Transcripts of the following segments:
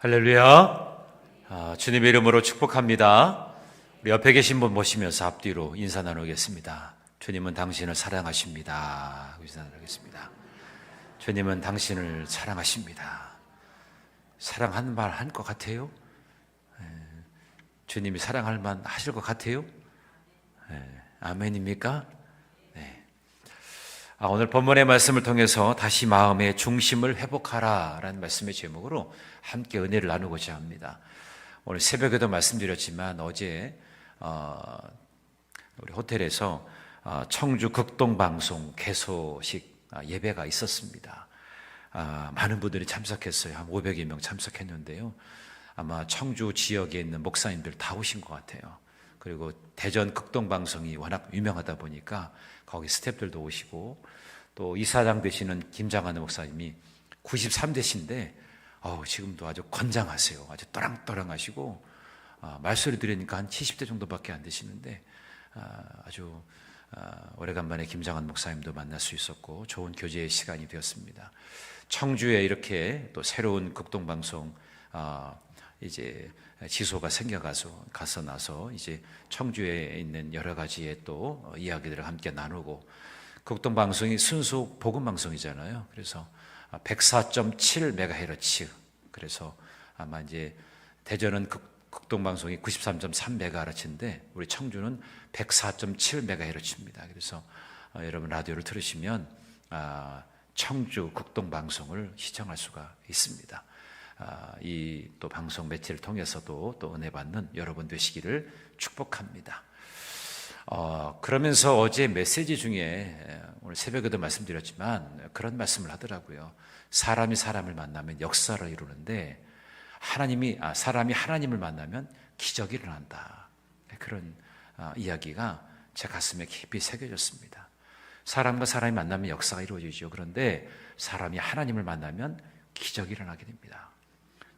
할렐루야. 주님의 이름으로 축복합니다. 우리 옆에 계신 분 모시면서 앞뒤로 인사 나누겠습니다. 주님은 당신을 사랑하십니다. 인사 나누겠습니다. 주님은 당신을 사랑하십니다. 사랑한 말 한 것 같아요? 주님이 사랑할 만 하실 것 같아요? 아멘입니까? 네. 오늘 본문의 말씀을 통해서 다시 마음의 중심을 회복하라 라는 말씀의 제목으로 함께 은혜를 나누고자 합니다. 오늘 새벽에도 말씀드렸지만 어제 우리 호텔에서 청주 극동방송 개소식 예배가 있었습니다. 많은 분들이 참석했어요. 한 500여 명 참석했는데요. 아마 청주 지역에 있는 목사님들 다 오신 것 같아요. 그리고 대전 극동방송이 워낙 유명하다 보니까 거기 스태프들도 오시고, 또 이사장 되시는 김장하는 목사님이 93대신데 지금도 아주 건장하세요. 아주 또랑또랑하시고, 말소리 들으니까 한 70대 정도밖에 안 되시는데 아주 오래간만에 김장한 목사님도 만날 수 있었고 좋은 교제의 시간이 되었습니다. 청주에 이렇게 또 새로운 극동방송 이제 지소가 가서 나서 이제 청주에 있는 여러 가지의 또 이야기들을 함께 나누고, 극동방송이 순수 복음방송이잖아요. 그래서 104.7MHz, 그래서 아마 이제 대전은 극동방송이 93.3MHz인데 우리 청주는 104.7MHz입니다. 그래서 여러분 라디오를 들으시면 청주 극동방송을 시청할 수가 있습니다. 이 또 방송 매체를 통해서도 또 은혜 받는 여러분 되시기를 축복합니다. 그러면서 어제 메시지 중에 오늘 새벽에도 말씀드렸지만 그런 말씀을 하더라고요. 사람이 사람을 만나면 역사를 이루는데 사람이 하나님을 만나면 기적이 일어난다. 그런 이야기가 제 가슴에 깊이 새겨졌습니다. 사람과 사람이 만나면 역사가 이루어지죠. 그런데 사람이 하나님을 만나면 기적이 일어나게 됩니다.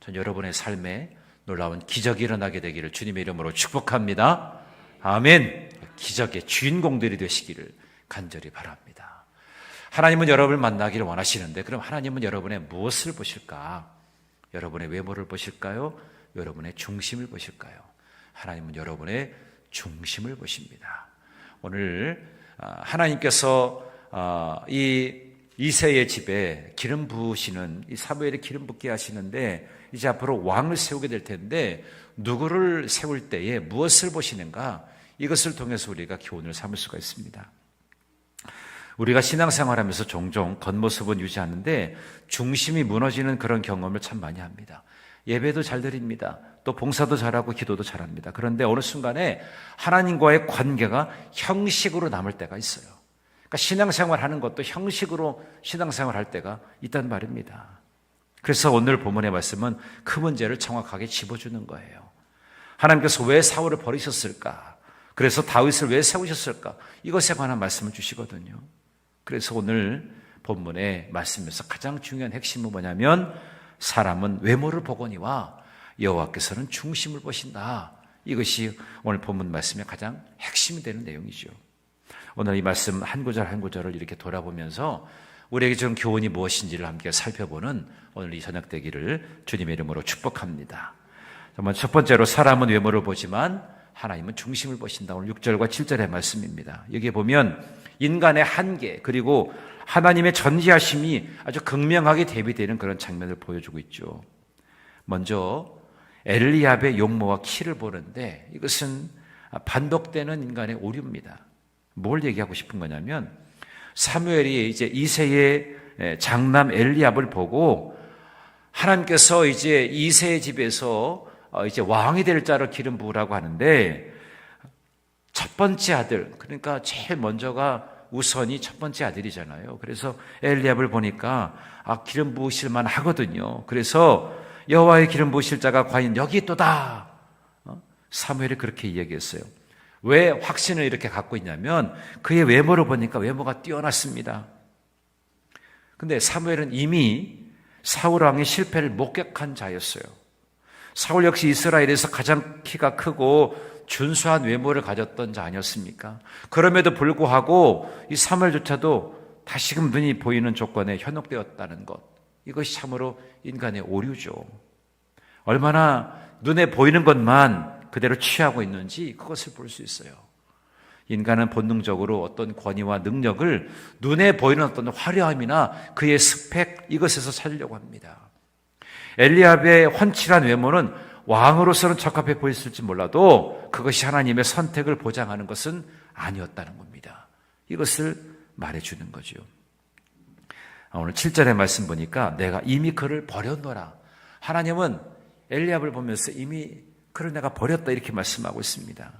전 여러분의 삶에 놀라운 기적이 일어나게 되기를 주님의 이름으로 축복합니다. 아멘. 기적의 주인공들이 되시기를 간절히 바랍니다. 하나님은 여러분을 만나기를 원하시는데, 그럼 하나님은 여러분의 무엇을 보실까? 여러분의 외모를 보실까요? 여러분의 중심을 보실까요? 하나님은 여러분의 중심을 보십니다. 오늘 하나님께서 이 이새의 집에 기름 부으시는, 이 사무엘의 기름 붓게 하시는데 이제 앞으로 왕을 세우게 될 텐데 누구를 세울 때에 무엇을 보시는가? 이것을 통해서 우리가 교훈을 삼을 수가 있습니다. 우리가 신앙생활하면서 종종 겉모습은 유지하는데 중심이 무너지는 그런 경험을 참 많이 합니다. 예배도 잘 드립니다. 또 봉사도 잘하고 기도도 잘합니다. 그런데 어느 순간에 하나님과의 관계가 형식으로 남을 때가 있어요. 그러니까 신앙생활 하는 것도 형식으로 신앙생활 할 때가 있단 말입니다. 그래서 오늘 본문의 말씀은 그 문제를 정확하게 짚어주는 거예요. 하나님께서 왜 사울을 버리셨을까? 그래서 다윗을 왜 세우셨을까? 이것에 관한 말씀을 주시거든요. 그래서 오늘 본문의 말씀에서 가장 중요한 핵심은 뭐냐면 사람은 외모를 보거니와 여호와께서는 중심을 보신다. 이것이 오늘 본문 말씀의 가장 핵심이 되는 내용이죠. 오늘 이 말씀 한 구절 한 구절을 이렇게 돌아보면서 우리에게 준 교훈이 무엇인지를 함께 살펴보는 오늘 이 저녁 되기를 주님의 이름으로 축복합니다. 정말 첫 번째로 사람은 외모를 보지만 하나님은 중심을 보신다. 오늘 6절과 7절의 말씀입니다. 여기에 보면 인간의 한계 그리고 하나님의 전지하심이 아주 극명하게 대비되는 그런 장면을 보여주고 있죠. 먼저 엘리압의 용모와 키를 보는데 이것은 반복되는 인간의 오류입니다. 뭘 얘기하고 싶은 거냐면 사무엘이 이제 이새의 장남 엘리압을 보고 하나님께서 이제 이새의 집에서 이제 왕이 될 자를 기름 부으라고 하는데 첫 번째 아들, 그러니까 제일 먼저가 우선이 첫 번째 아들이잖아요. 그래서 엘리압을 보니까 기름 부으실 만 하거든요. 그래서 여호와의 기름 부으실 자가 과연 여기 있도다. 사무엘이 그렇게 이야기했어요. 왜 확신을 이렇게 갖고 있냐면 그의 외모를 보니까 외모가 뛰어났습니다. 근데 사무엘은 이미 사울 왕의 실패를 목격한 자였어요. 사울 역시 이스라엘에서 가장 키가 크고 준수한 외모를 가졌던 자 아니었습니까? 그럼에도 불구하고 이 사무엘조차도 다시금 눈이 보이는 조건에 현혹되었다는 것, 이것이 참으로 인간의 오류죠. 얼마나 눈에 보이는 것만 그대로 취하고 있는지 그것을 볼 수 있어요. 인간은 본능적으로 어떤 권위와 능력을 눈에 보이는 어떤 화려함이나 그의 스펙 이것에서 찾으려고 합니다. 엘리압의 훤칠한 외모는 왕으로서는 적합해 보였을지 몰라도 그것이 하나님의 선택을 보장하는 것은 아니었다는 겁니다. 이것을 말해주는 거죠. 오늘 7절의 말씀 보니까 내가 이미 그를 버렸노라. 하나님은 엘리압을 보면서 이미 그를 내가 버렸다 이렇게 말씀하고 있습니다.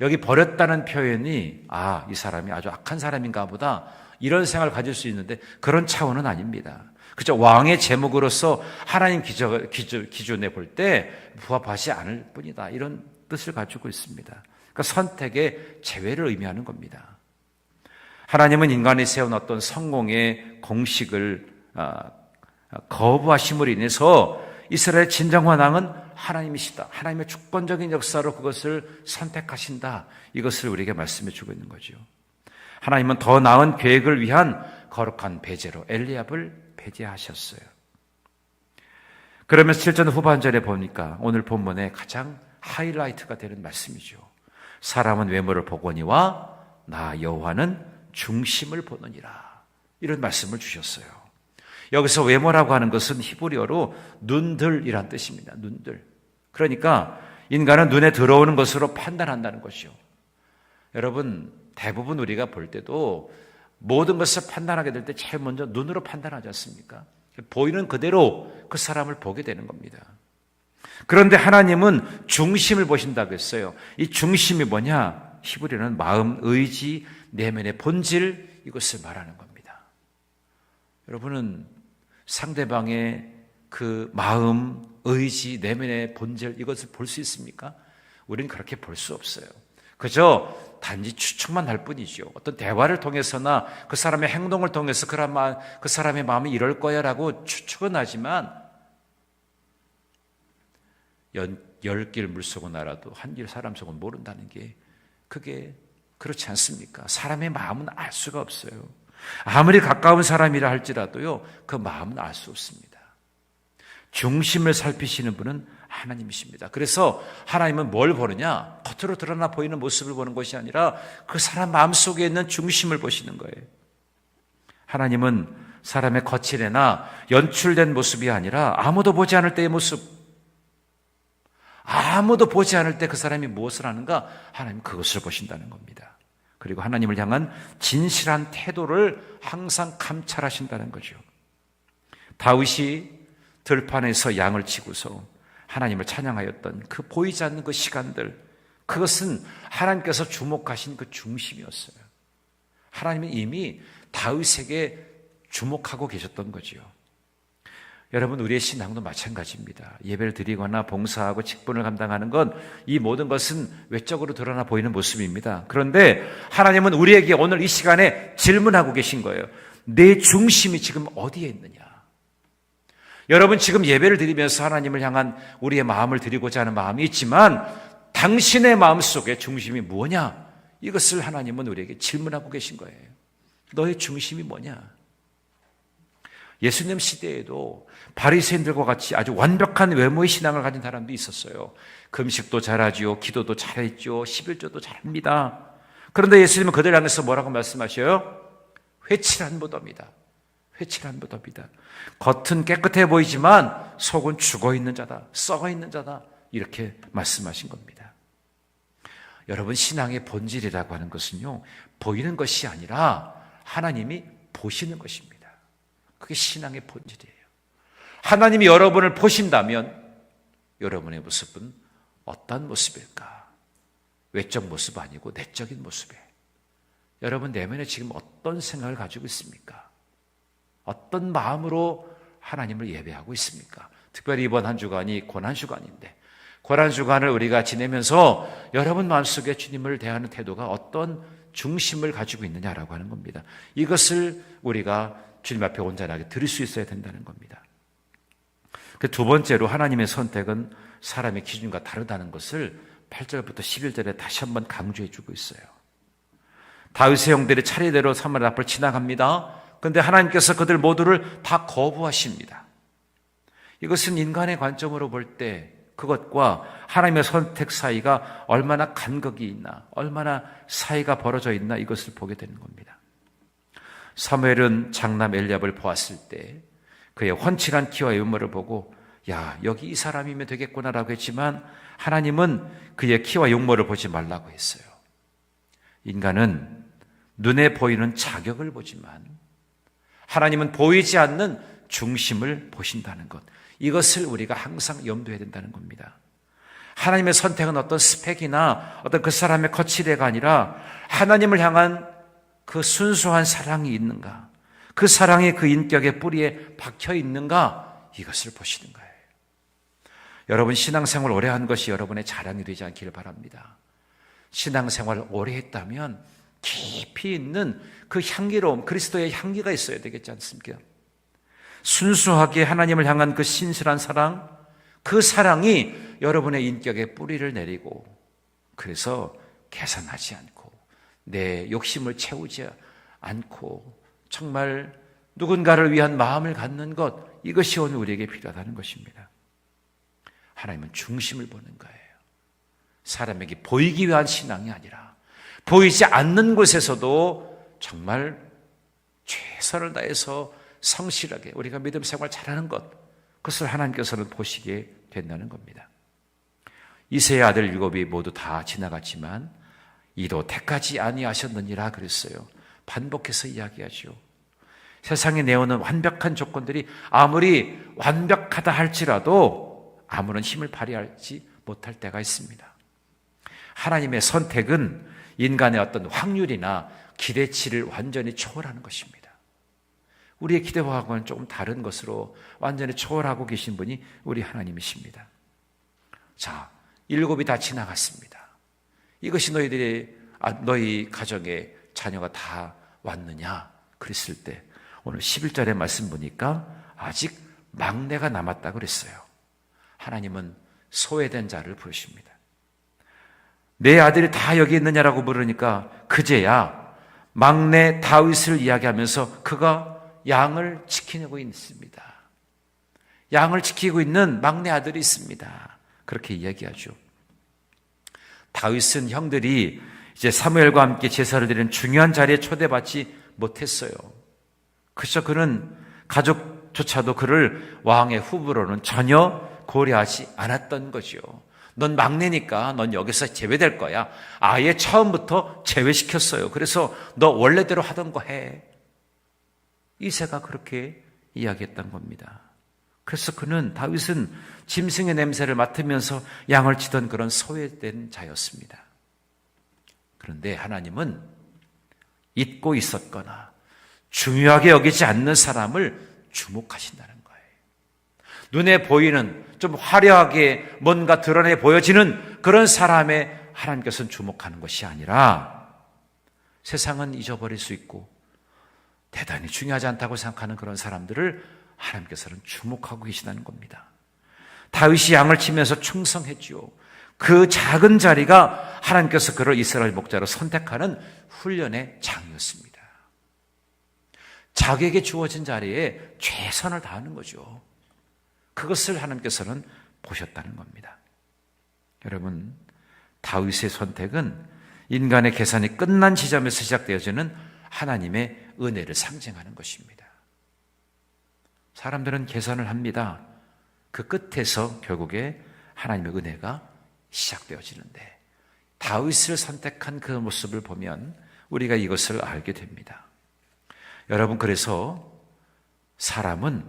여기 버렸다는 표현이 이 사람이 아주 악한 사람인가 보다 이런 생각을 가질 수 있는데 그런 차원은 아닙니다. 그죠? 왕의 제목으로서 하나님 기준에 볼 때 부합하지 않을 뿐이다. 이런 뜻을 가지고 있습니다. 그러니까 선택의 제외를 의미하는 겁니다. 하나님은 인간이 세운 어떤 성공의 공식을 거부하심으로 인해서 이스라엘 진정한 왕은 하나님이시다. 하나님의 주권적인 역사로 그것을 선택하신다. 이것을 우리에게 말씀해 주고 있는 거죠. 하나님은 더 나은 계획을 위한 거룩한 배제로 엘리압을 배제하셨어요. 그러면서 7절 후반절에 보니까 오늘 본문의 가장 하이라이트가 되는 말씀이죠. 사람은 외모를 보거니와 나 여호와는 중심을 보느니라. 이런 말씀을 주셨어요. 여기서 외모라고 하는 것은 히브리어로 눈들이란 뜻입니다. 눈들. 그러니까 인간은 눈에 들어오는 것으로 판단한다는 것이요. 여러분, 대부분 우리가 볼 때도 모든 것을 판단하게 될 때 제일 먼저 눈으로 판단하지 않습니까? 보이는 그대로 그 사람을 보게 되는 겁니다. 그런데 하나님은 중심을 보신다고 했어요. 이 중심이 뭐냐? 히브리어는 마음, 의지, 내면의 본질 이것을 말하는 겁니다. 여러분은 상대방의 그 마음, 의지, 내면의 본질 이것을 볼 수 있습니까? 우리는 그렇게 볼 수 없어요. 그저 단지 추측만 할 뿐이죠. 어떤 대화를 통해서나 그 사람의 행동을 통해서 그 사람의 마음이 이럴 거야라고 추측은 하지만 10길 물속은 알아도 한 길 사람 속은 모른다는 게 그게 그렇지 않습니까? 사람의 마음은 알 수가 없어요. 아무리 가까운 사람이라 할지라도요, 그 마음은 알 수 없습니다. 중심을 살피시는 분은 하나님이십니다. 그래서 하나님은 뭘 보느냐? 겉으로 드러나 보이는 모습을 보는 것이 아니라 그 사람 마음속에 있는 중심을 보시는 거예요. 하나님은 사람의 거칠애나 연출된 모습이 아니라 아무도 보지 않을 때의 모습, 아무도 보지 않을 때 그 사람이 무엇을 하는가? 하나님 그것을 보신다는 겁니다. 그리고 하나님을 향한 진실한 태도를 항상 감찰하신다는 거죠. 다윗이 들판에서 양을 치고서 하나님을 찬양하였던 그 보이지 않는 그 시간들, 그것은 하나님께서 주목하신 그 중심이었어요. 하나님은 이미 다윗에게 주목하고 계셨던 거지요. 여러분, 우리의 신앙도 마찬가지입니다. 예배를 드리거나 봉사하고 직분을 감당하는 건 이 모든 것은 외적으로 드러나 보이는 모습입니다. 그런데 하나님은 우리에게 오늘 이 시간에 질문하고 계신 거예요. 내 중심이 지금 어디에 있느냐? 여러분, 지금 예배를 드리면서 하나님을 향한 우리의 마음을 드리고자 하는 마음이 있지만 당신의 마음속에 중심이 뭐냐? 이것을 하나님은 우리에게 질문하고 계신 거예요. 너의 중심이 뭐냐? 예수님 시대에도 바리새인들과 같이 아주 완벽한 외모의 신앙을 가진 사람도 있었어요. 금식도 잘하지요, 기도도 잘했죠, 11조도 잘합니다. 그런데 예수님은 그들 향해서 뭐라고 말씀하셔요? 회칠한 무덤이다. 회칠한 무덤이다. 겉은 깨끗해 보이지만 속은 죽어있는 자다, 썩어있는 자다, 이렇게 말씀하신 겁니다. 여러분, 신앙의 본질이라고 하는 것은요, 보이는 것이 아니라 하나님이 보시는 것입니다. 그게 신앙의 본질이에요. 하나님이 여러분을 보신다면 여러분의 모습은 어떤 모습일까? 외적 모습 아니고 내적인 모습에 여러분 내면에 지금 어떤 생각을 가지고 있습니까? 어떤 마음으로 하나님을 예배하고 있습니까? 특별히 이번 한 주간이 고난주간인데 고난주간을 우리가 지내면서 여러분 마음속에 주님을 대하는 태도가 어떤 중심을 가지고 있느냐라고 하는 겁니다. 이것을 우리가 주님 앞에 온전하게 드릴 수 있어야 된다는 겁니다. 그 두 번째로 하나님의 선택은 사람의 기준과 다르다는 것을 8절부터 11절에 다시 한번 강조해 주고 있어요. 다윗의 형들이 차례대로 사마리아 앞을 지나갑니다. 그런데 하나님께서 그들 모두를 다 거부하십니다. 이것은 인간의 관점으로 볼 때 그것과 하나님의 선택 사이가 얼마나 간극이 있나, 얼마나 사이가 벌어져 있나 이것을 보게 되는 겁니다. 사무엘은 장남 엘리압을 보았을 때 그의 훤칠한 키와 유머를 보고 야, 여기 이 사람이면 되겠구나라고 했지만 하나님은 그의 키와 용모를 보지 말라고 했어요. 인간은 눈에 보이는 자격을 보지만 하나님은 보이지 않는 중심을 보신다는 것, 이것을 우리가 항상 염두해야 된다는 겁니다. 하나님의 선택은 어떤 스펙이나 어떤 그 사람의 거치대가 아니라 하나님을 향한 그 순수한 사랑이 있는가, 그 사랑이 그 인격의 뿌리에 박혀 있는가, 이것을 보시는 거예요. 여러분, 신앙생활 오래 한 것이 여러분의 자랑이 되지 않기를 바랍니다. 신앙생활 오래 했다면 깊이 있는 그 향기로움, 그리스도의 향기가 있어야 되겠지 않습니까? 순수하게 하나님을 향한 그 신실한 사랑, 그 사랑이 여러분의 인격에 뿌리를 내리고, 그래서 계산하지 않고 내 욕심을 채우지 않고 정말 누군가를 위한 마음을 갖는 것, 이것이 오늘 우리에게 필요하다는 것입니다. 하나님은 중심을 보는 거예요. 사람에게 보이기 위한 신앙이 아니라 보이지 않는 곳에서도 정말 최선을 다해서 성실하게 우리가 믿음 생활 잘하는 것, 그것을 하나님께서는 보시게 된다는 겁니다. 이새의 아들 7이 모두 다 지나갔지만 이도 택하지 아니하셨느니라 그랬어요. 반복해서 이야기하죠. 세상에 내오는 완벽한 조건들이 아무리 완벽하다 할지라도 아무런 힘을 발휘하지 못할 때가 있습니다. 하나님의 선택은 인간의 어떤 확률이나 기대치를 완전히 초월하는 것입니다. 우리의 기대와는 조금 다른 것으로 완전히 초월하고 계신 분이 우리 하나님이십니다. 자, 7이 다 지나갔습니다. 이것이 너희 가정에 자녀가 다 왔느냐 그랬을 때 오늘 11절의 말씀 보니까 아직 막내가 남았다 그랬어요. 하나님은 소외된 자를 부르십니다. 내 아들이 다 여기 있느냐라고 물으니까 그제야 막내 다윗을 이야기하면서 그가 양을 지키고 있습니다. 양을 지키고 있는 막내 아들이 있습니다. 그렇게 이야기하죠. 다윗은 형들이 이제 사무엘과 함께 제사를 드리는 중요한 자리에 초대받지 못했어요. 그래서 그는 가족조차도 그를 왕의 후보로는 전혀 고려하지 않았던 거죠. 넌 막내니까 넌 여기서 제외될 거야. 아예 처음부터 제외시켰어요. 그래서 너 원래대로 하던 거 해. 이새가 그렇게 이야기했던 겁니다. 그래서 다윗은 짐승의 냄새를 맡으면서 양을 치던 그런 소외된 자였습니다. 그런데 하나님은 잊고 있었거나 중요하게 여기지 않는 사람을 주목하신다는 거예요. 눈에 보이는 좀 화려하게 뭔가 드러내 보여지는 그런 사람에 하나님께서는 주목하는 것이 아니라 세상은 잊어버릴 수 있고 대단히 중요하지 않다고 생각하는 그런 사람들을 하나님께서는 주목하고 계시다는 겁니다. 다윗이 양을 치면서 충성했지요. 그 작은 자리가 하나님께서 그를 이스라엘 목자로 선택하는 훈련의 장이었습니다. 자기에게 주어진 자리에 최선을 다하는 거죠. 그것을 하나님께서는 보셨다는 겁니다. 여러분, 다윗의 선택은 인간의 계산이 끝난 지점에서 시작되어지는 하나님의 은혜를 상징하는 것입니다. 사람들은 계산을 합니다. 그 끝에서 결국에 하나님의 은혜가 시작되어지는데 다윗을 선택한 그 모습을 보면 우리가 이것을 알게 됩니다. 여러분, 그래서 사람은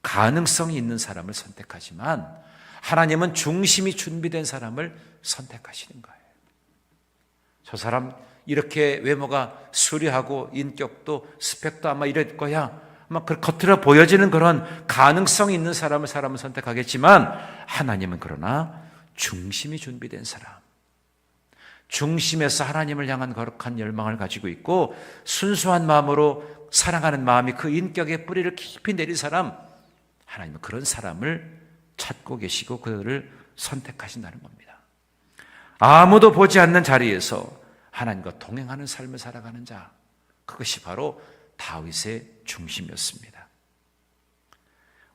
가능성이 있는 사람을 선택하지만 하나님은 중심이 준비된 사람을 선택하시는 거예요. 저 사람 이렇게 외모가 수려하고 인격도 스펙도 아마 이럴 거야. 아마 겉으로 보여지는 그런 가능성이 있는 사람을 선택하겠지만 하나님은 그러나 중심이 준비된 사람, 중심에서 하나님을 향한 거룩한 열망을 가지고 있고 순수한 마음으로 사랑하는 마음이 그 인격의 뿌리를 깊이 내린 사람, 하나님은 그런 사람을 찾고 계시고 그들을 선택하신다는 겁니다. 아무도 보지 않는 자리에서 하나님과 동행하는 삶을 살아가는 자, 그것이 바로 다윗의 중심이었습니다.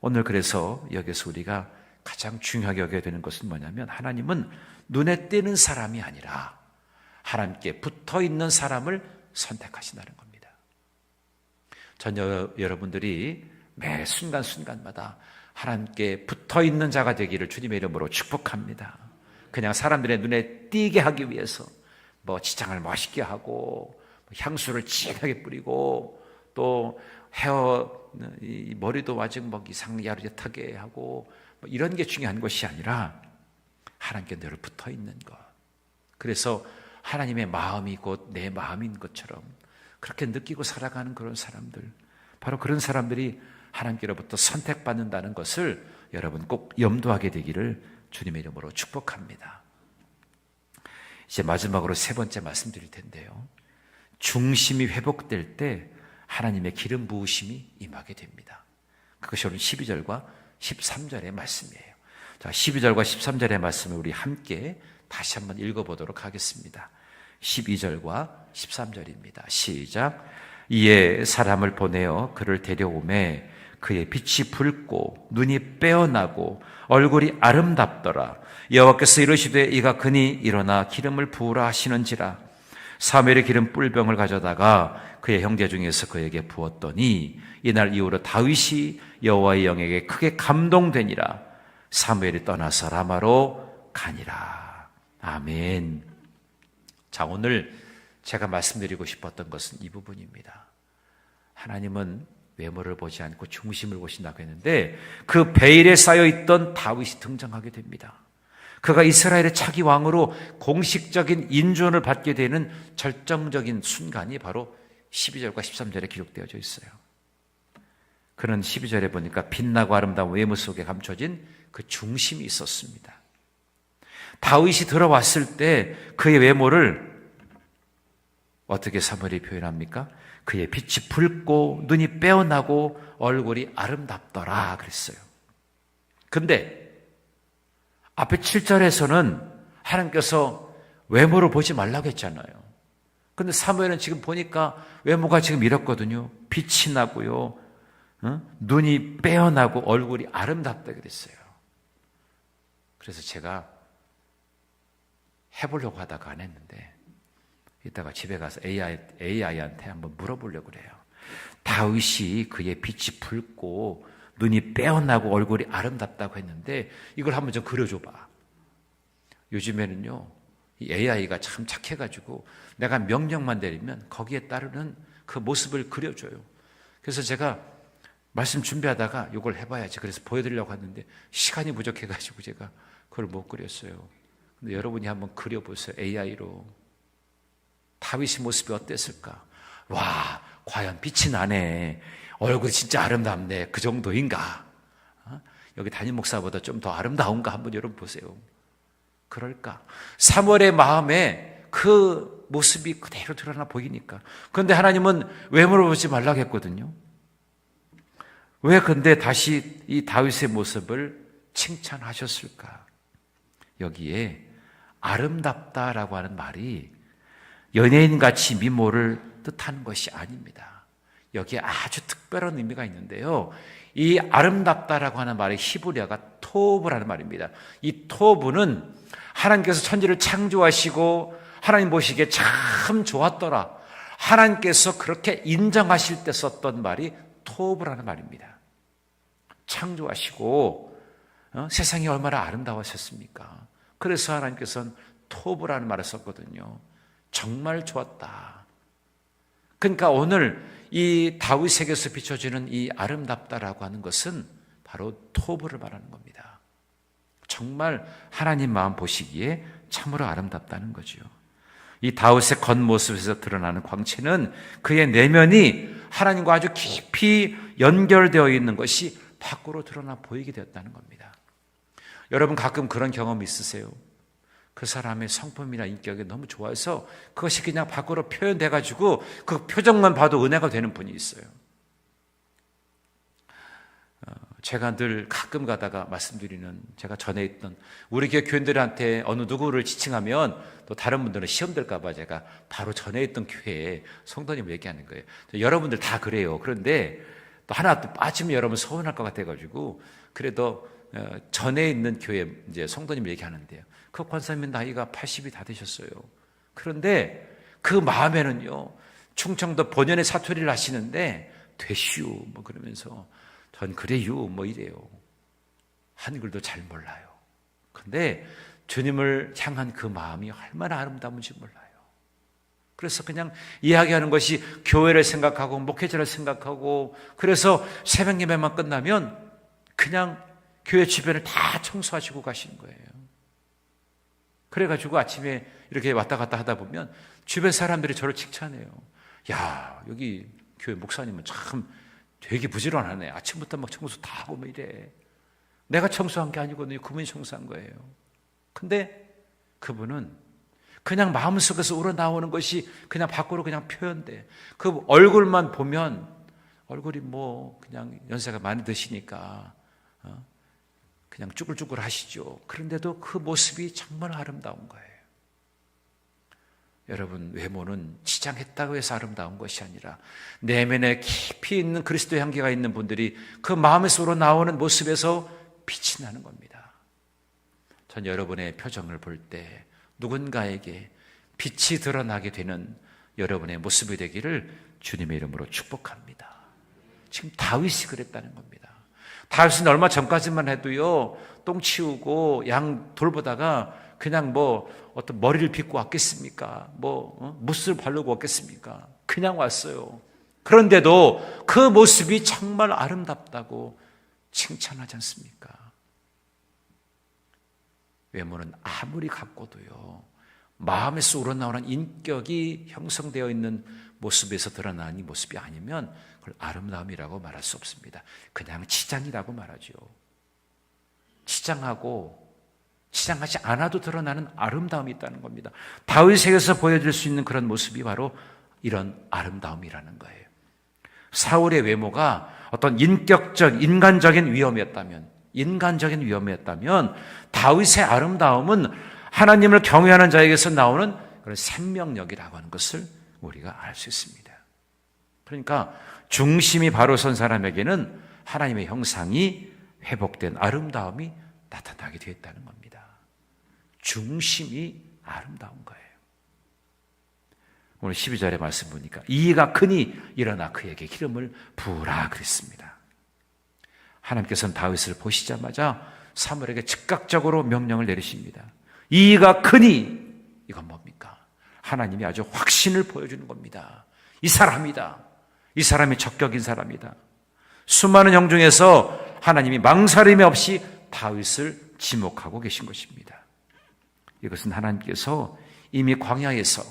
오늘 그래서 여기서 우리가 가장 중요하게 여겨야 되는 것은 뭐냐면 하나님은 눈에 띄는 사람이 아니라 하나님께 붙어 있는 사람을 선택하신다는 겁니다. 전 여러분들이 매 순간순간마다 하나님께 붙어 있는 자가 되기를 주님의 이름으로 축복합니다. 그냥 사람들의 눈에 띄게 하기 위해서 뭐 치장을 멋있게 하고 향수를 진하게 뿌리고 또 이 머리도 아직 뭐 이상 야릇하게 하고 뭐 이런 게 중요한 것이 아니라 하나님께 늘 붙어 있는 것. 그래서 하나님의 마음이 곧 내 마음인 것처럼 그렇게 느끼고 살아가는 그런 사람들, 바로 그런 사람들이 하나님께로부터 선택받는다는 것을 여러분 꼭 염두하게 되기를 주님의 이름으로 축복합니다. 이제 마지막으로 세 번째 말씀드릴 텐데요. 중심이 회복될 때 하나님의 기름 부으심이 임하게 됩니다. 그것이 오늘 12절과 13절의 말씀이에요. 자, 12절과 13절의 말씀을 우리 함께 다시 한번 읽어보도록 하겠습니다. 12절과 13절입니다. 시작. 이에 사람을 보내어 그를 데려오매 그의 빛이 붉고 눈이 빼어나고 얼굴이 아름답더라. 여호와께서 이르시되 이가 그니 일어나 기름을 부으라 하시는지라. 사무엘의 기름 뿔병을 가져다가 그의 형제 중에서 그에게 부었더니 이날 이후로 다윗이 여호와의 영에게 크게 감동되니라. 사무엘이 떠나서 라마로 가니라. 아멘. 자, 오늘 제가 말씀드리고 싶었던 것은 이 부분입니다. 하나님은 외모를 보지 않고 중심을 보신다고 했는데 그 베일에 쌓여있던 다윗이 등장하게 됩니다. 그가 이스라엘의 차기 왕으로 공식적인 인준을 받게 되는 결정적인 순간이 바로 12절과 13절에 기록되어져 있어요. 그는 12절에 보니까 빛나고 아름다운 외모 속에 감춰진 그 중심이 있었습니다. 다윗이 들어왔을 때 그의 외모를 어떻게 사무엘이 표현합니까? 그의 빛이 붉고 눈이 빼어나고 얼굴이 아름답더라 그랬어요. 근데 앞에 7절에서는 하나님께서 외모를 보지 말라고 했잖아요. 근데 사무엘은 지금 보니까 외모가 지금 이렇거든요. 빛이 나고요. 눈이 빼어나고 얼굴이 아름답다 그랬어요. 그래서 제가 해보려고 하다가 안 했는데 이따가 집에 가서 AI한테 한번 물어보려고 그래요. 다윗이 그의 빛이 붉고 눈이 빼어나고 얼굴이 아름답다고 했는데 이걸 한번 좀 그려줘봐. 요즘에는요, 이 AI가 참 착해가지고 내가 명령만 내리면 거기에 따르는 그 모습을 그려줘요. 그래서 제가 말씀 준비하다가 이걸 해봐야지. 그래서 보여드리려고 하는데 시간이 부족해가지고 제가 그걸 못 그렸어요. 근데 여러분이 한번 그려보세요. AI로. 다윗의 모습이 어땠을까? 와, 과연 빛이 나네. 얼굴이 진짜 아름답네. 그 정도인가? 여기 담임 목사보다 좀 더 아름다운가? 한번 여러분 보세요. 그럴까? 사무엘의 마음에 그 모습이 그대로 드러나 보이니까. 그런데 하나님은 외모를 보지 말라고 했거든요. 왜 근데 다시 이 다윗의 모습을 칭찬하셨을까? 여기에 아름답다라고 하는 말이 연예인같이 미모를 뜻하는 것이 아닙니다. 여기에 아주 특별한 의미가 있는데요. 이 아름답다라고 하는 말의 히브리어가 토브라는 말입니다. 이 토브는 하나님께서 천지를 창조하시고 하나님 보시기에 참 좋았더라. 하나님께서 그렇게 인정하실 때 썼던 말이 토브라는 말입니다. 창조하시고 세상이 얼마나 아름다우셨습니까? 그래서 하나님께서는 토브라는 말을 썼거든요. 정말 좋았다. 그러니까 오늘 이 다윗에게서 비춰지는 이 아름답다라고 하는 것은 바로 토브를 말하는 겁니다. 정말 하나님 마음 보시기에 참으로 아름답다는 거죠. 이 다윗의 겉모습에서 드러나는 광채는 그의 내면이 하나님과 아주 깊이 연결되어 있는 것이 밖으로 드러나 보이게 되었다는 겁니다. 여러분 가끔 그런 경험 있으세요? 그 사람의 성품이나 인격이 너무 좋아서 그것이 그냥 밖으로 표현돼가지고 그 표정만 봐도 은혜가 되는 분이 있어요. 제가 늘 가끔 가다가 말씀드리는, 제가 전에 있던 우리 교회 교인들한테 어느 누구를 지칭하면 또 다른 분들은 시험 될까봐 제가 바로 전에 있던 교회에 성도님을 얘기하는 거예요. 여러분들 다 그래요. 그런데 또 하나 또 빠지면 여러분 서운할 것 같아가지고 그래도 전에 있는 교회 이제 성도님 얘기하는데요. 그 권사님 나이가 80이 다 되셨어요. 그런데 그 마음에는요, 충청도 본연의 사투리를 하시는데 되시오 뭐 그러면서 전 그래요 뭐 이래요. 한글도 잘 몰라요. 근데 주님을 향한 그 마음이 얼마나 아름다운지 몰라요. 그래서 그냥 이야기하는 것이 교회를 생각하고 목회자를 생각하고, 그래서 새벽 예배만 끝나면 그냥 교회 주변을 다 청소하시고 가시는 거예요. 그래가지고 아침에 이렇게 왔다 갔다 하다 보면 주변 사람들이 저를 칭찬해요. 야, 여기 교회 목사님은 참 되게 부지런하네. 아침부터 막 청소 다 하고 뭐 이래. 내가 청소한 게 아니거든요. 그분이 청소한 거예요. 근데 그분은 그냥 마음속에서 우러나오는 것이 그냥 밖으로 그냥 표현돼. 그 얼굴만 보면 얼굴이 뭐 그냥 연세가 많이 드시니까 그냥 쭈글쭈글 하시죠. 그런데도 그 모습이 정말 아름다운 거예요. 여러분, 외모는 치장했다고 해서 아름다운 것이 아니라 내면에 깊이 있는 그리스도의 향기가 있는 분들이 그 마음에서 우러나오는 모습에서 빛이 나는 겁니다. 전 여러분의 표정을 볼 때 누군가에게 빛이 드러나게 되는 여러분의 모습이 되기를 주님의 이름으로 축복합니다. 지금 다윗이 그랬다는 겁니다. 다윗은 얼마 전까지만 해도요, 똥 치우고 양 돌보다가 그냥 뭐 어떤 머리를 빗고 왔겠습니까? 묻을 바르고 왔겠습니까? 그냥 왔어요. 그런데도 그 모습이 정말 아름답다고 칭찬하지 않습니까? 외모는 아무리 갖고도요, 마음에서 우러나오는 인격이 형성되어 있는 모습에서 드러나는 이 모습이 아니면 그걸 아름다움이라고 말할 수 없습니다. 그냥 치장이라고 말하죠. 치장하지 않아도 드러나는 아름다움이 있다는 겁니다. 다윗에게서 보여줄 수 있는 그런 모습이 바로 이런 아름다움이라는 거예요. 사울의 외모가 어떤 인간적인 위험이었다면 다윗의 아름다움은 하나님을 경외하는 자에게서 나오는 그런 생명력이라고 하는 것을 우리가 알 수 있습니다. 그러니까 중심이 바로 선 사람에게는 하나님의 형상이 회복된 아름다움이 나타나게 되었다는 겁니다. 중심이 아름다운 거예요. 오늘 12절의 말씀 보니까 이가 크니 일어나 그에게 기름을 부으라 그랬습니다. 하나님께서는 다윗을 보시자마자 사무엘에게 즉각적으로 명령을 내리십니다. 이가 크니, 이건 뭡니까? 하나님이 아주 확신을 보여주는 겁니다. 이 사람이다. 이 사람이 적격인 사람이다. 수많은 형 중에서 하나님이 망설임이 없이 다윗을 지목하고 계신 것입니다. 이것은 하나님께서 이미 광야에서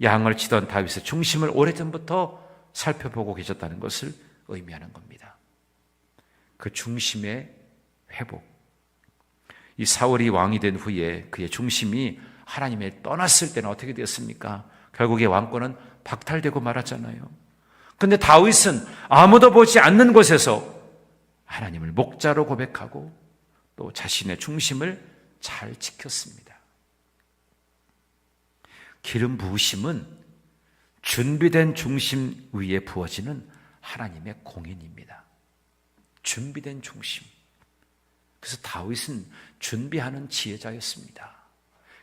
양을 치던 다윗의 중심을 오래전부터 살펴보고 계셨다는 것을 의미하는 겁니다. 그 중심의 회복. 이 사울이 왕이 된 후에 그의 중심이 하나님에 떠났을 때는 어떻게 되었습니까? 결국에 왕권은 박탈되고 말았잖아요. 그런데 다윗은 아무도 보지 않는 곳에서 하나님을 목자로 고백하고 또 자신의 중심을 잘 지켰습니다. 기름 부으심은 준비된 중심 위에 부어지는 하나님의 공인입니다. 준비된 중심. 그래서 다윗은 준비하는 지혜자였습니다.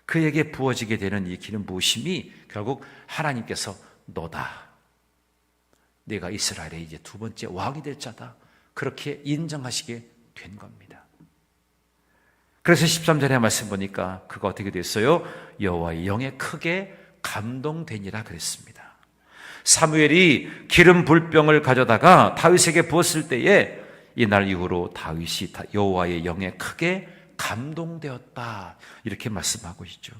그에게 부어지게 되는 이 기름 부으심이 결국 하나님께서 너다, 네가 이스라엘의 이제 두 번째 왕이 될 자다, 그렇게 인정하시게 된 겁니다. 그래서 13절의 말씀 보니까 그가 어떻게 됐어요? 여호와의 영에 크게 감동되니라 그랬습니다. 사무엘이 기름 불병을 가져다가 다윗에게 부었을 때에 이날 이후로 다윗이 여호와의 영에 크게 감동되었다, 이렇게 말씀하고 있죠.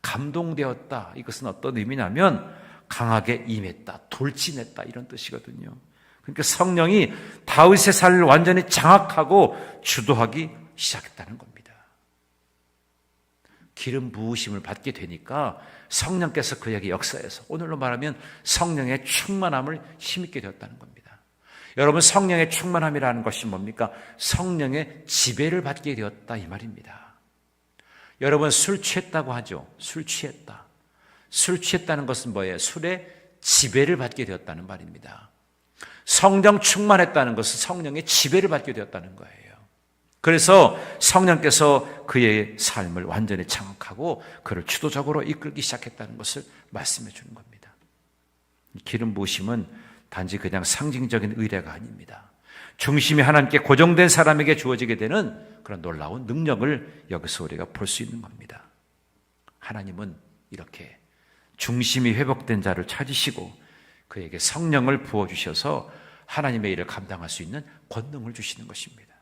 감동되었다, 이것은 어떤 의미냐면 강하게 임했다, 돌진했다, 이런 뜻이거든요. 그러니까 성령이 다윗의 삶을 완전히 장악하고 주도하기 시작했다는 겁니다. 기름 부으심을 받게 되니까 성령께서 그에게 역사해서, 오늘로 말하면 성령의 충만함을 힘있게 되었다는 겁니다. 여러분, 성령의 충만함이라는 것이 뭡니까? 성령의 지배를 받게 되었다, 이 말입니다. 여러분, 술 취했다고 하죠. 술 취했다. 술 취했다는 것은 뭐예요? 술의 지배를 받게 되었다는 말입니다. 성령 충만했다는 것은 성령의 지배를 받게 되었다는 거예요. 그래서 성령께서 그의 삶을 완전히 장악하고 그를 주도적으로 이끌기 시작했다는 것을 말씀해 주는 겁니다. 기름 부으심은 단지 그냥 상징적인 의례가 아닙니다. 중심이 하나님께 고정된 사람에게 주어지게 되는 그런 놀라운 능력을 여기서 우리가 볼 수 있는 겁니다. 하나님은 이렇게 중심이 회복된 자를 찾으시고 그에게 성령을 부어주셔서 하나님의 일을 감당할 수 있는 권능을 주시는 것입니다.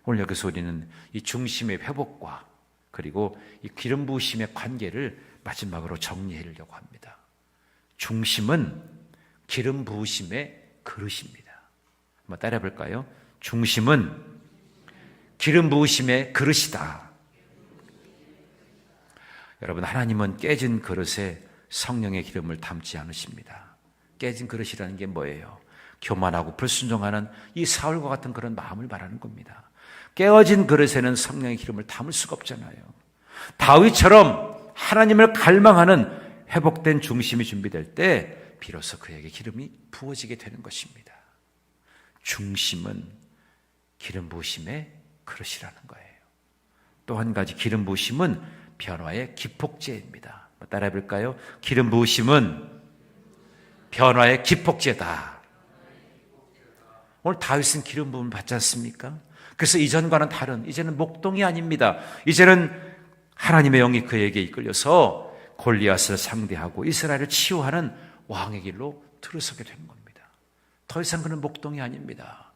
오늘 여기서 우리는 이 중심의 회복과 그리고 이 기름 부으심의 관계를 마지막으로 정리하려고 합니다. 중심은 기름 부으심의 그릇입니다. 한번 따라해 볼까요? 중심은 기름 부으심의 그릇이다. 여러분, 하나님은 깨진 그릇에 성령의 기름을 담지 않으십니다. 깨진 그릇이라는 게 뭐예요? 교만하고 불순종하는 이 사울과 같은 그런 마음을 말하는 겁니다. 깨어진 그릇에는 성령의 기름을 담을 수가 없잖아요. 다윗처럼 하나님을 갈망하는 회복된 중심이 준비될 때 비로소 그에게 기름이 부어지게 되는 것입니다. 중심은 기름 부으심의 그릇이라는 거예요. 또 한 가지 기름 부으심은 변화의 기폭제입니다. 따라해 볼까요? 기름 부으심은 변화의 기폭제다. 오늘 다윗은 기름 부음을 받지 않습니까? 그래서 이전과는 다른, 이제는 목동이 아닙니다. 이제는 하나님의 영이 그에게 이끌려서 골리앗을 상대하고 이스라엘을 치유하는 왕의 길로 들어서게 되는 겁니다. 더 이상 그는 목동이 아닙니다.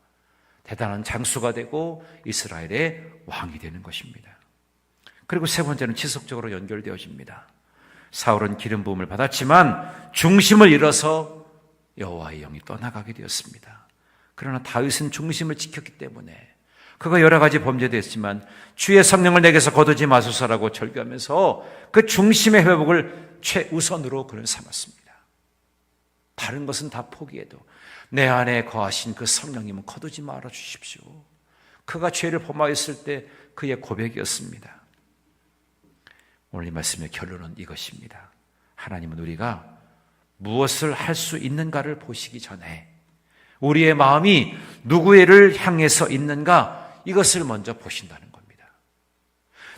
대단한 장수가 되고 이스라엘의 왕이 되는 것입니다. 그리고 세 번째는 지속적으로 연결되어집니다. 사울은 기름 부음을 받았지만 중심을 잃어서 여호와의 영이 떠나가게 되었습니다. 그러나 다윗은 중심을 지켰기 때문에 그가 여러 가지 범죄도 했지만 주의 성령을 내게서 거두지 마소서라고 절규하면서 그 중심의 회복을 최우선으로 그는 삼았습니다. 다른 것은 다 포기해도 내 안에 거하신 그 성령님은 거두지 말아 주십시오. 그가 죄를 범하였을 때 그의 고백이었습니다. 오늘 이 말씀의 결론은 이것입니다. 하나님은 우리가 무엇을 할 수 있는가를 보시기 전에 우리의 마음이 누구를 향해서 있는가 이것을 먼저 보신다는 겁니다.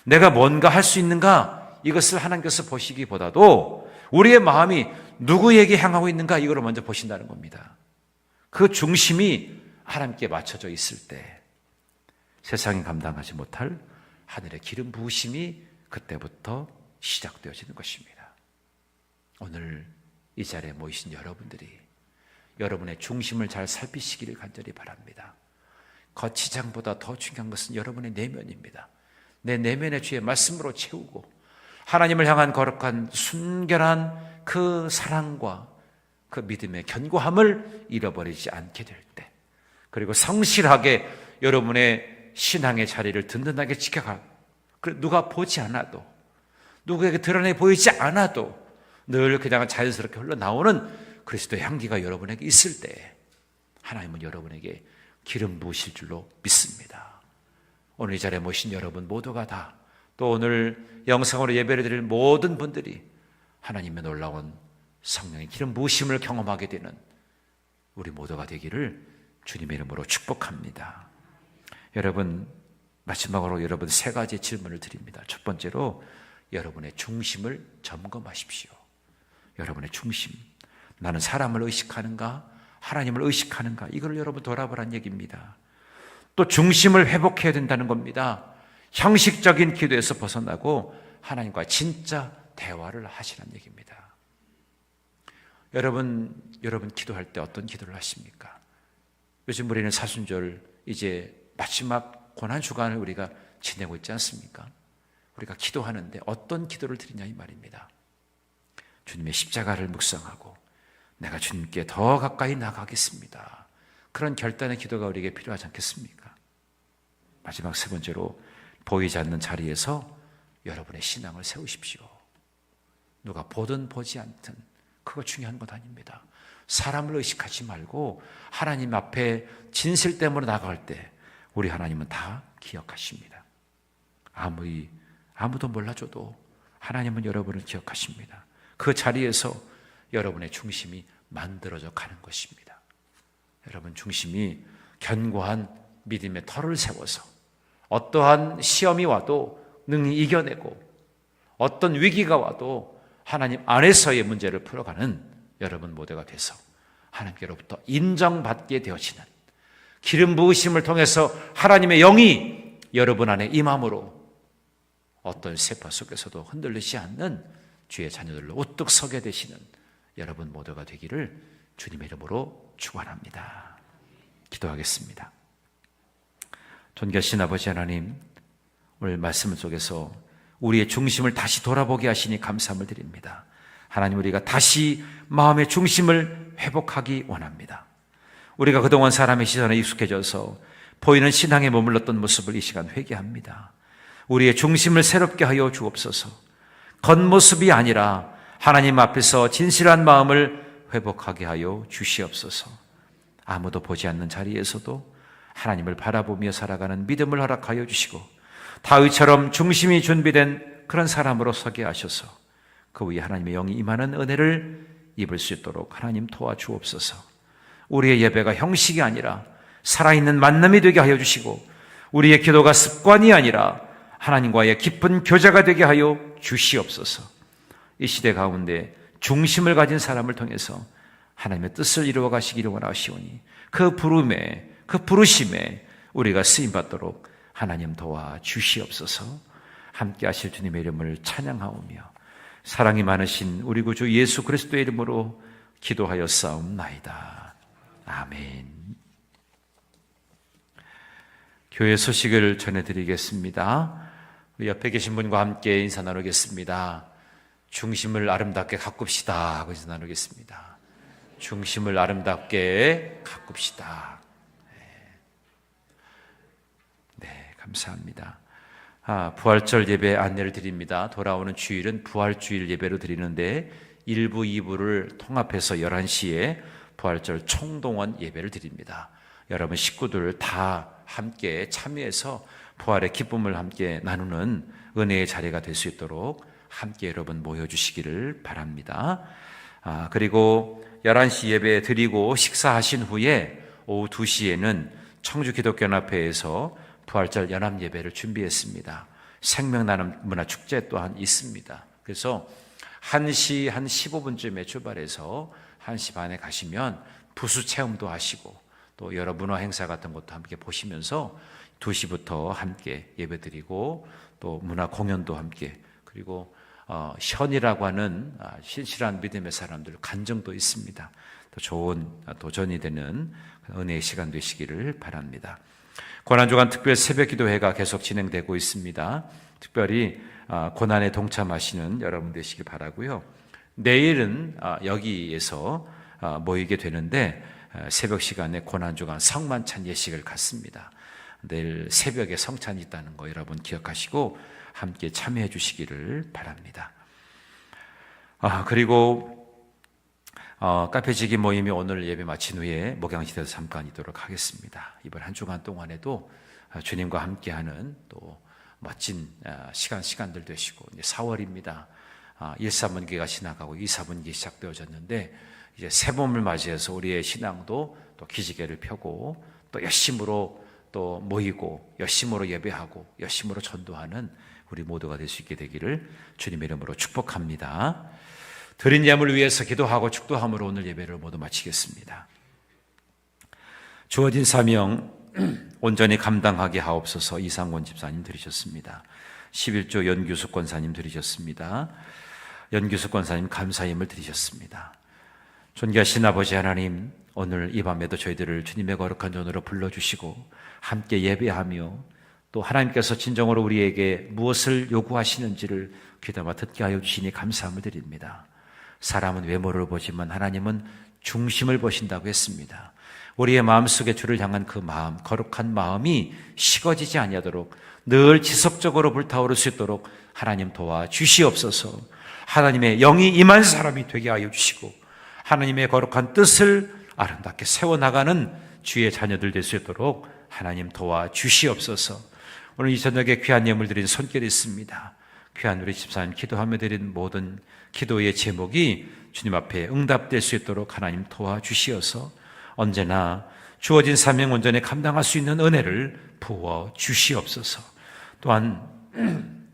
내가 뭔가 할 수 있는가 이것을 하나님께서 보시기보다도 우리의 마음이 누구에게 향하고 있는가 이거를 먼저 보신다는 겁니다. 그 중심이 하나님께 맞춰져 있을 때 세상이 감당하지 못할 하늘의 기름 부으심이 그때부터 시작되어지는 것입니다. 오늘 이 자리에 모이신 여러분들이 여러분의 중심을 잘 살피시기를 간절히 바랍니다. 거치장보다 더 중요한 것은 여러분의 내면입니다. 내 내면의 주의 말씀으로 채우고 하나님을 향한 거룩한 순결한 그 사랑과 그 믿음의 견고함을 잃어버리지 않게 될 때, 그리고 성실하게 여러분의 신앙의 자리를 든든하게 지켜가, 누가 보지 않아도, 누구에게 드러내 보이지 않아도 늘 그냥 자연스럽게 흘러나오는 그리스도의 향기가 여러분에게 있을 때 하나님은 여러분에게 기름 부으실 줄로 믿습니다. 오늘 이 자리에 모신 여러분 모두가 다, 또 오늘 영상으로 예배를 드릴 모든 분들이 하나님의 놀라운 성령의 기름 부으심을 경험하게 되는 우리 모두가 되기를 주님의 이름으로 축복합니다. 여러분, 마지막으로 여러분 세 가지 질문을 드립니다. 첫 번째로 여러분의 중심을 점검하십시오. 여러분의 중심, 나는 사람을 의식하는가 하나님을 의식하는가, 이걸 여러분 돌아보라는 얘기입니다. 또 중심을 회복해야 된다는 겁니다. 형식적인 기도에서 벗어나고 하나님과 진짜 대화를 하시라는 얘기입니다. 여러분 기도할 때 어떤 기도를 하십니까? 요즘 우리는 사순절 이제 마지막 고난주간을 우리가 지내고 있지 않습니까? 우리가 기도하는데 어떤 기도를 드리냐 이 말입니다. 주님의 십자가를 묵상하고 내가 주님께 더 가까이 나가겠습니다. 그런 결단의 기도가 우리에게 필요하지 않겠습니까? 마지막 세 번째로 보이지 않는 자리에서 여러분의 신앙을 세우십시오. 누가 보든 보지 않든 그거 중요한 것 아닙니다. 사람을 의식하지 말고 하나님 앞에 진실됨으로 나갈 때 우리 하나님은 다 기억하십니다. 아무도 몰라줘도 하나님은 여러분을 기억하십니다. 그 자리에서 여러분의 중심이 만들어져 가는 것입니다. 여러분, 중심이 견고한 믿음의 터를 세워서 어떠한 시험이 와도 능히 이겨내고 어떤 위기가 와도 하나님 안에서의 문제를 풀어가는 여러분 모두가 돼서 하나님께로부터 인정받게 되어지는, 기름 부으심을 통해서 하나님의 영이 여러분 안에 임함으로 어떤 세파 속에서도 흔들리지 않는 주의 자녀들로 우뚝 서게 되시는 여러분 모두가 되기를 주님의 이름으로 축원합니다. 기도하겠습니다. 존귀하신 아버지 하나님, 오늘 말씀 속에서 우리의 중심을 다시 돌아보게 하시니 감사함을 드립니다. 하나님, 우리가 다시 마음의 중심을 회복하기 원합니다. 우리가 그동안 사람의 시선에 익숙해져서 보이는 신앙에 머물렀던 모습을 이 시간 회개합니다. 우리의 중심을 새롭게 하여 주옵소서. 겉모습이 아니라 하나님 앞에서 진실한 마음을 회복하게 하여 주시옵소서. 아무도 보지 않는 자리에서도 하나님을 바라보며 살아가는 믿음을 허락하여 주시고 다윗처럼 중심이 준비된 그런 사람으로 서게 하셔서 그 위에 하나님의 영이 임하는 은혜를 입을 수 있도록 하나님 도와주옵소서. 우리의 예배가 형식이 아니라 살아있는 만남이 되게 하여 주시고 우리의 기도가 습관이 아니라 하나님과의 깊은 교제가 되게 하여 주시옵소서. 이 시대 가운데 중심을 가진 사람을 통해서 하나님의 뜻을 이루어 가시기를 원하시오니 그 부름에, 그 부르심에 우리가 쓰임받도록 하나님 도와주시옵소서. 함께 하실 주님의 이름을 찬양하오며 사랑이 많으신 우리 구주 예수 그리스도의 이름으로 기도하여 싸움나이다. 아멘. 교회 소식을 전해드리겠습니다. 우리 옆에 계신 분과 함께 인사 나누겠습니다. 중심을 아름답게 가꿉시다 하고 인사 나누겠습니다. 중심을 아름답게 가꿉시다. 네, 감사합니다. 부활절 예배 안내를 드립니다. 돌아오는 주일은 부활주일 예배로 드리는데 1부, 2부를 통합해서 11시에 부활절 총동원 예배를 드립니다. 여러분 식구들 다 함께 참여해서 부활의 기쁨을 함께 나누는 은혜의 자리가 될 수 있도록 함께 여러분 모여주시기를 바랍니다. 그리고 11시 예배 드리고 식사하신 후에 오후 2시에는 청주기독교연합회에서 부활절 연합 예배를 준비했습니다. 생명나눔 문화축제 또한 있습니다. 그래서 1시 한 15분쯤에 출발해서 1시 반에 가시면 부수 체험도 하시고 또 여러 문화 행사 같은 것도 함께 보시면서 2시부터 함께 예배드리고 또 문화 공연도 함께, 그리고 현이라고 하는 신실한 믿음의 사람들 간증도 있습니다. 또 좋은 도전이 되는 은혜의 시간 되시기를 바랍니다. 고난주간 특별 새벽기도회가 계속 진행되고 있습니다. 특별히 고난에 동참하시는 여러분 되시길 바라고요. 내일은 여기에서 모이게 되는데 새벽 시간에 고난주간 성만찬 예식을 갖습니다. 내일 새벽에 성찬이 있다는 거 여러분 기억하시고 함께 참여해 주시기를 바랍니다. 그리고 카페지기 모임이 오늘 예배 마친 후에 목양시대에서 잠깐 있도록 하겠습니다. 이번 한 주간 동안에도 주님과 함께하는 또 멋진 시간들 되시고, 이제 4월입니다. 1사분기가 지나가고 2사분기 시작되어졌는데 이제 새봄을 맞이해서 우리의 신앙도 또 기지개를 펴고 또 열심으로 또 모이고 열심으로 예배하고 열심으로 전도하는 우리 모두가 될 수 있게 되기를 주님의 이름으로 축복합니다. 드린 예물을 위해서 기도하고 축도함으로 오늘 예배를 모두 마치겠습니다. 주어진 사명 온전히 감당하게 하옵소서. 이상권 집사님 드리셨습니다. 11조 연규숙 권사님 드리셨습니다. 연규숙 권사님 감사임을 드리셨습니다. 존귀하신 아버지 하나님, 오늘 이 밤에도 저희들을 주님의 거룩한 전으로 불러주시고 함께 예배하며 또 하나님께서 진정으로 우리에게 무엇을 요구하시는지를 귀담아 듣게 하여 주시니 감사함을 드립니다. 사람은 외모를 보지만 하나님은 중심을 보신다고 했습니다. 우리의 마음속에 주를 향한 그 마음, 거룩한 마음이 식어지지 아니하도록 늘 지속적으로 불타오를 수 있도록 하나님 도와주시옵소서. 하나님의 영이 임한 사람이 되게 하여 주시고 하나님의 거룩한 뜻을 아름답게 세워나가는 주의 자녀들 될 수 있도록 하나님 도와주시옵소서. 오늘 이 저녁에 귀한 예물 드린 손길이 있습니다. 귀한 우리 집사님 기도하며 드린 모든 기도의 제목이 주님 앞에 응답될 수 있도록 하나님 도와주시어서 언제나 주어진 사명 온전히 감당할 수 있는 은혜를 부어 주시옵소서. 또한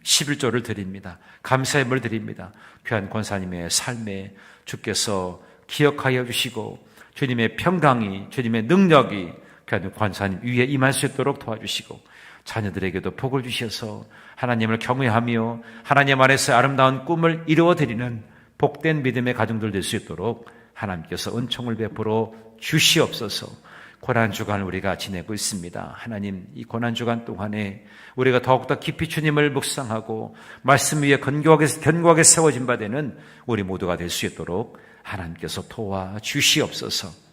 11조를 드립니다. 감사의 물 드립니다. 귀한 권사님의 삶에 주께서 기억하여 주시고 주님의 평강이, 주님의 능력이 귀한 권사님 위에 임할 수 있도록 도와주시고 자녀들에게도 복을 주셔서 하나님을 경외하며 하나님 안에서 아름다운 꿈을 이루어드리는 복된 믿음의 가정들 될 수 있도록 하나님께서 은총을 베풀어 주시옵소서. 고난주간을 우리가 지내고 있습니다. 하나님, 이 고난주간 동안에 우리가 더욱더 깊이 주님을 묵상하고 말씀 위에 견고하게 세워진 바 되는 우리 모두가 될 수 있도록 하나님께서 도와주시옵소서.